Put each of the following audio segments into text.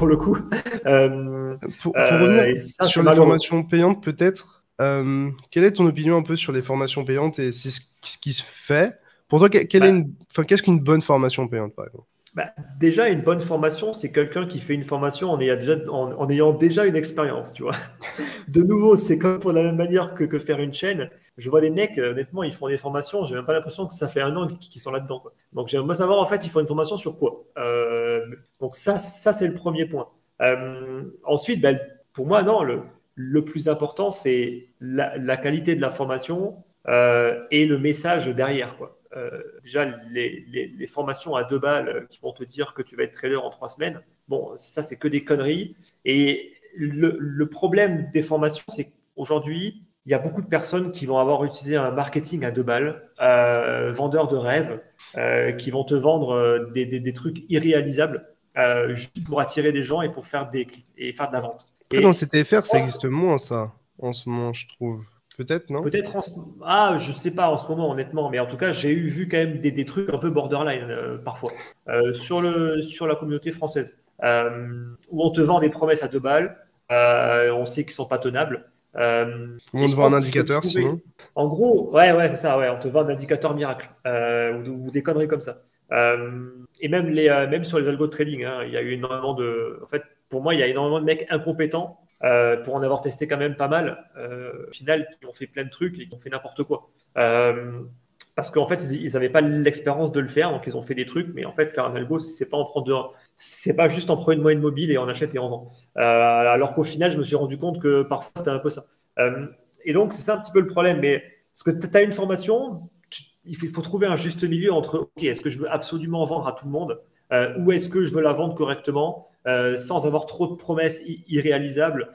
pour le coup. Pour revenir Et ça, sur c'est les malheureux. formations payantes, peut-être, quelle est ton opinion un peu sur les formations payantes et ce qui se fait? Pour toi, Bah, qu'est-ce qu'une bonne formation payante, par exemple? déjà, une bonne formation, c'est quelqu'un qui fait une formation en ayant déjà une expérience, tu vois. De nouveau, c'est comme pour la même manière que faire une chaîne. Je vois des mecs, honnêtement, ils font des formations, j'ai même pas l'impression que ça fait un an qu'ils sont là-dedans, quoi. Donc j'aimerais savoir, en fait, ils font une formation sur quoi. Donc ça c'est le premier point. Ensuite, ben, pour moi, non, le plus important, c'est la qualité de la formation et le message derrière, quoi. Déjà, les formations à 2 balles qui vont te dire que tu vas être trader en 3 semaines, bon, ça, c'est que des conneries. Et le problème des formations, c'est qu'aujourd'hui, il y a beaucoup de personnes qui vont avoir utilisé un marketing à 2 balles, vendeurs de rêves, qui vont te vendre des trucs irréalisables juste pour attirer des gens et pour faire et faire de la vente. Après, dans le Et CTFR, ça moi, existe moins, ça, en ce moment, je trouve. Peut-être, non? peut-être je sais pas en ce moment honnêtement, mais en tout cas j'ai vu quand même des trucs un peu borderline parfois sur la communauté française où on te vend des promesses à 2 balles, on sait qu'ils sont pas tenables. Ou Et on je devant un pense qu'il faut indicateur, trouver. sinon. En gros, ouais c'est ça, ouais, on te vend un indicateur miracle ou des conneries comme ça. Et même sur les algos de trading, hein, il y a eu énormément en fait, pour moi, il y a énormément de mecs incompétents pour en avoir testé quand même pas mal, au final, ils ont fait plein de trucs et ils ont fait n'importe quoi. Parce qu'en fait, ils n'avaient pas l'expérience de le faire, donc ils ont fait des trucs, mais en fait, faire un algo, c'est pas juste en prendre une moyenne mobile et on achète et on vend. Alors qu'au final, je me suis rendu compte que parfois, c'était un peu ça. Et donc, c'est ça un petit peu le problème. Mais parce que tu as une formation, il faut trouver un juste milieu entre, OK, est-ce que je veux absolument vendre à tout le monde ou est-ce que je veux la vendre correctement sans avoir trop de promesses irréalisables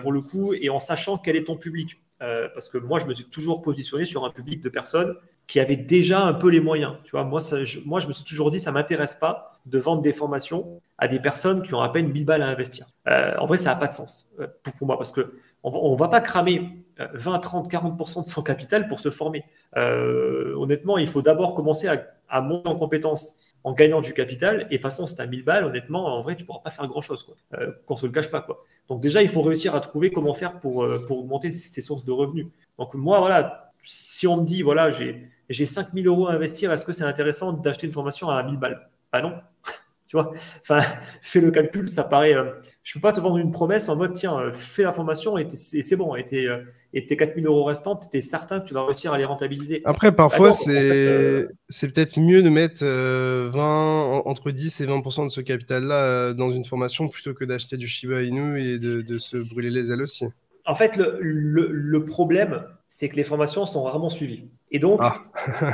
pour le coup et en sachant quel est ton public. Parce que moi, je me suis toujours positionné sur un public de personnes qui avaient déjà un peu les moyens. Tu vois, moi, je me suis toujours dit, ça ne m'intéresse pas de vendre des formations à des personnes qui ont à peine 1000 balles à investir. En vrai, ça n'a pas de sens pour moi parce que on ne va pas cramer 20, 30, 40% de son capital pour se former. Honnêtement, il faut d'abord commencer à monter en compétences en gagnant du capital. Et de toute façon, si tu as 1000 balles, honnêtement, en vrai, tu ne pourras pas faire grand-chose, quoi. Qu'on ne se le cache pas, quoi. Donc déjà, il faut réussir à trouver comment faire pour augmenter ses sources de revenus. Donc moi, voilà, si on me dit, voilà, j'ai 5000 euros à investir, est-ce que c'est intéressant d'acheter une formation à 1000 balles? Bah non. Tu vois, enfin, fais le calcul, ça paraît. Je ne peux pas te vendre une promesse en mode, tiens, fais la formation et c'est bon. Et tes 4000 euros restants, tu es certain que tu vas réussir à les rentabiliser. Après, Bah parfois, non, parce qu'en fait, c'est peut-être mieux de mettre 20, entre 10 et 20% de ce capital-là dans une formation plutôt que d'acheter du Shiba Inu et de se brûler les ailes aussi. le problème, c'est que les formations sont rarement suivies. Et donc, Ah,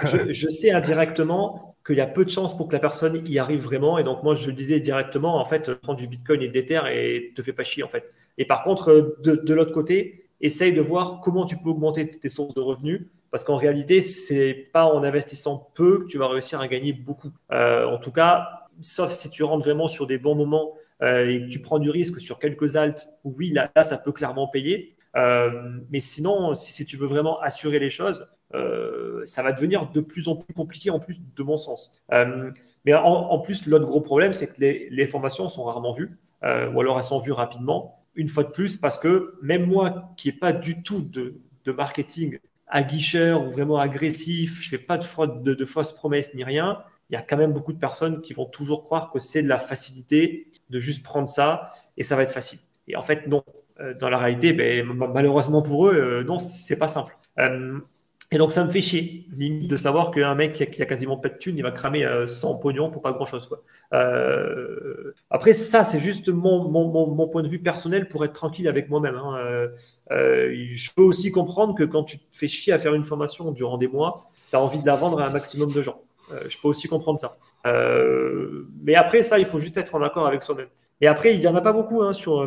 je sais indirectement qu'il y a peu de chances pour que la personne y arrive vraiment. Et donc, moi, je le disais directement, en fait, prends du Bitcoin et de l'Ether et te fais pas chier, en fait. Et par contre, de l'autre côté, essaye de voir comment tu peux augmenter tes sources de revenus. Parce qu'en réalité, c'est pas en investissant peu que tu vas réussir à gagner beaucoup. En tout cas, sauf si tu rentres vraiment sur des bons moments et que tu prends du risque sur quelques alts, oui, là ça peut clairement payer. Mais sinon, si tu veux vraiment assurer les choses, ça va devenir de plus en plus compliqué en plus de mon sens. Mais en plus, l'autre gros problème, c'est que les formations sont rarement vues, ou alors elles sont vues rapidement. Une fois de plus, parce que même moi, qui n'ai pas du tout de marketing aguicheur ou vraiment agressif, je ne fais pas de fraude, de fausses promesses ni rien, il y a quand même beaucoup de personnes qui vont toujours croire que c'est de la facilité, de juste prendre ça et ça va être facile. Et en fait, non. Dans la réalité, ben, malheureusement pour eux, non, c'est pas simple. Et donc, ça me fait chier, limite, de savoir qu'un mec qui a quasiment pas de thunes, il va cramer son pognon pour pas grand-chose, quoi. Après, ça, c'est juste mon point de vue personnel pour être tranquille avec moi-même, hein. Je peux aussi comprendre que quand tu te fais chier à faire une formation durant des mois, tu as envie de la vendre à un maximum de gens. Je peux aussi comprendre ça. Mais après, ça, il faut juste être en accord avec soi-même. Et après, il n'y en a pas beaucoup hein, sur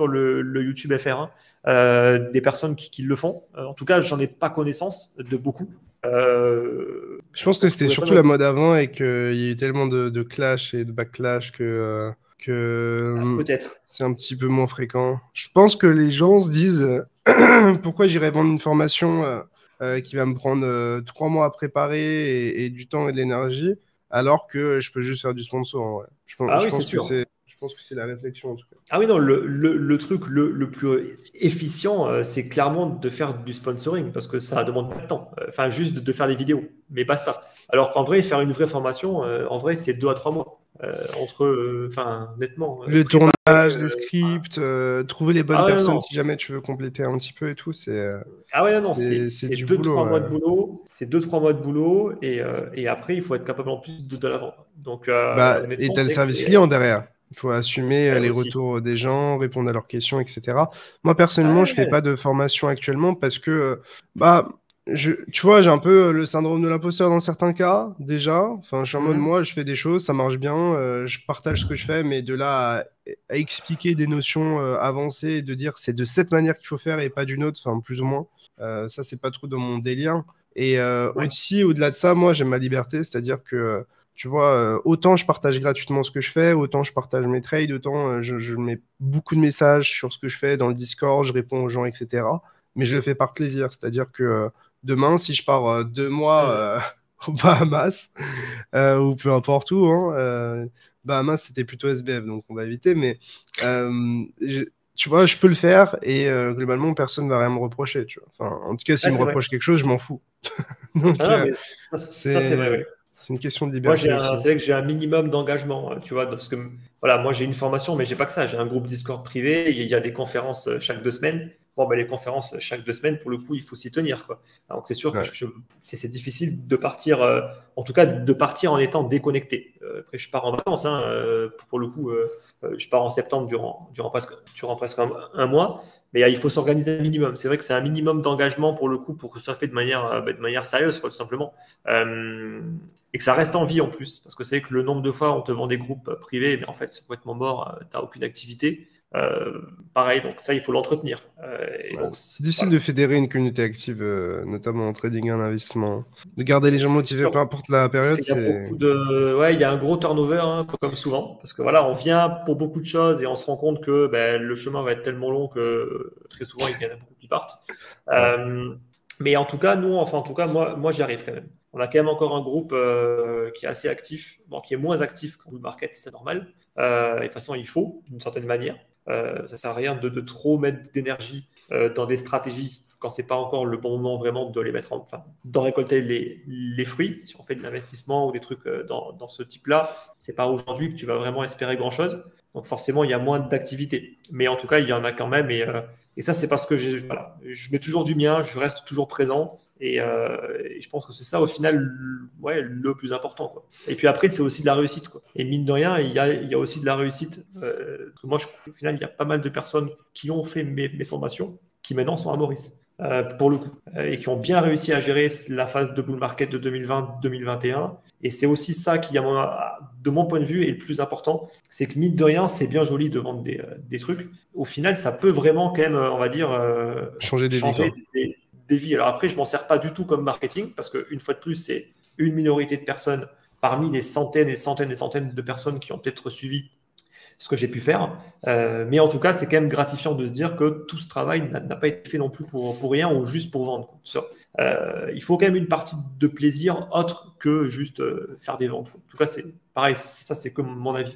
le YouTube FR, hein, des personnes qui le font. En tout cas, j'en ai pas connaissance de beaucoup. je pense que Donc, je c'était pourrais pas surtout la mode avant et qu'il y a eu tellement de clash et de backlash que peut-être. c'est un petit peu moins fréquent. Je pense que les gens se disent pourquoi j'irais vendre une formation qui va me prendre 3 mois à préparer et du temps et de l'énergie, alors que je peux juste faire du sponsor, en vrai. Ah Je oui, c'est pense que sûr. pense que c'est la réflexion en tout cas. Ah oui, non, le truc le plus efficient, c'est clairement de faire du sponsoring parce que ça demande pas de temps. Enfin, juste de faire des vidéos, mais basta. Alors qu'en vrai, faire une vraie formation, en vrai, c'est 2 à 3 mois. Enfin, nettement. Le Préparer. tournage, les scripts, trouver les bonnes Ah ouais, personnes non. si jamais tu veux compléter un petit peu et tout, Ah ouais, non, c'est c'est du 2-3 boulot. mois de boulot. C'est 2-3 mois de boulot. Et après, il faut être capable en plus de la vendre. Donc, Bah, et honnêtement, tu as le c'est que service c'est client derrière. Il faut assumer ouais, les aussi. retours des gens, répondre à leurs questions, etc. Moi, personnellement, je fais Ouais, pas de formation actuellement parce que, bah, tu vois, j'ai un peu le syndrome de l'imposteur dans certains cas, déjà. Enfin, je suis en mode, mhm. moi, je fais des choses, ça marche bien, je partage ce que je fais, mais de là à expliquer des notions avancées, et de dire c'est de cette manière qu'il faut faire et pas d'une autre, enfin, plus ou moins, ça, c'est pas trop dans mon délire. Et Ouais. aussi, au-delà de ça, moi, j'aime ma liberté, c'est-à-dire que tu vois, autant je partage gratuitement ce que je fais, autant je partage mes trades, autant je mets beaucoup de messages sur ce que je fais dans le Discord, je réponds aux gens, etc. Mais je le fais par plaisir. C'est-à-dire que demain, si je pars 2 mois Mhm. aux Bahamas, ou peu importe où, hein, Bahamas, c'était plutôt SBF, donc on va éviter. Mais tu vois, je peux le faire et globalement, personne ne va rien me reprocher. Tu vois. Enfin, en tout cas, Ouais, s'il me c'est vrai. reproche quelque chose, je m'en fous. Donc, Ah non, mais ça, c'est vrai, c'est ouais. c'est une question de Moi, liberté aussi. c'est vrai que j'ai un minimum d'engagement, tu vois, parce que voilà, moi j'ai une formation, mais j'ai pas que ça. J'ai un groupe Discord privé, il y a des conférences chaque 2 semaines. Bon, ben, les conférences chaque 2 semaines, pour le coup, il faut s'y tenir, quoi. Donc c'est sûr que Ouais. c'est difficile de partir, en tout cas de partir en étant déconnecté. Après, je pars en vacances, hein, pour le coup, je pars en septembre durant presque un mois, mais il faut s'organiser un minimum. C'est vrai que c'est un minimum d'engagement pour le coup pour que ça soit fait de manière sérieuse, quoi, tout simplement. Euh, et que ça reste en vie en plus. Parce que c'est vrai que le nombre de fois on te vend des groupes privés, mais en fait, c'est complètement mort, tu n'as aucune activité. Euh, Pareil, donc ça, il faut l'entretenir. Et Ouais, donc, c'est difficile voilà. de fédérer une communauté active, notamment en trading et en investissement. De garder les gens C'est motivés, peu sûr. importe la Parce période, qu'il y a c'est... beaucoup de. Ouais, il y a un gros turnover, hein, comme souvent. Parce que voilà, on vient pour beaucoup de choses et on se rend compte que ben, le chemin va être tellement long que très souvent, il y en a beaucoup qui partent. Ouais. Euh, mais en tout cas, nous, enfin, en tout cas, moi j'y arrive quand même. On a quand même encore un groupe qui est assez actif, bon, qui est moins actif que le market, c'est normal. Et de toute façon, il faut, d'une certaine manière. Ça sert à rien de trop mettre d'énergie dans des stratégies quand c'est pas encore le bon moment vraiment de les mettre enfin, d'en récolter les fruits. Si on fait de l'investissement ou des trucs dans ce type-là, c'est pas aujourd'hui que tu vas vraiment espérer grand-chose. Donc forcément, il y a moins d'activité. Mais en tout cas, il y en a quand même. Et ça, c'est parce que voilà, je mets toujours du mien, je reste toujours présent. Et je pense que c'est ça, au final, ouais, le plus important, quoi. Et puis après, c'est aussi de la réussite, quoi. Et mine de rien, il y a aussi de la réussite. Parce que moi, au final, il y a pas mal de personnes qui ont fait mes formations qui maintenant sont à Maurice. Pour le coup, et qui ont bien réussi à gérer la phase de bull market de 2020-2021. Et c'est aussi ça qui, de mon point de vue, est le plus important. C'est que, mine de rien, c'est bien joli de vendre des trucs. Au final, ça peut vraiment, quand même, on va dire, Changer des vies, changer quoi. des vies. Alors après, je m'en sers pas du tout comme marketing, parce qu'une fois de plus, c'est une minorité de personnes parmi les centaines et centaines et centaines de personnes qui ont peut-être suivi ce que j'ai pu faire. Mais en tout cas, c'est quand même gratifiant de se dire que tout ce travail n'a pas été fait non plus pour rien ou juste pour vendre. Il faut quand même une partie de plaisir autre que juste faire des ventes. En tout cas, c'est pareil, ça c'est comme mon avis.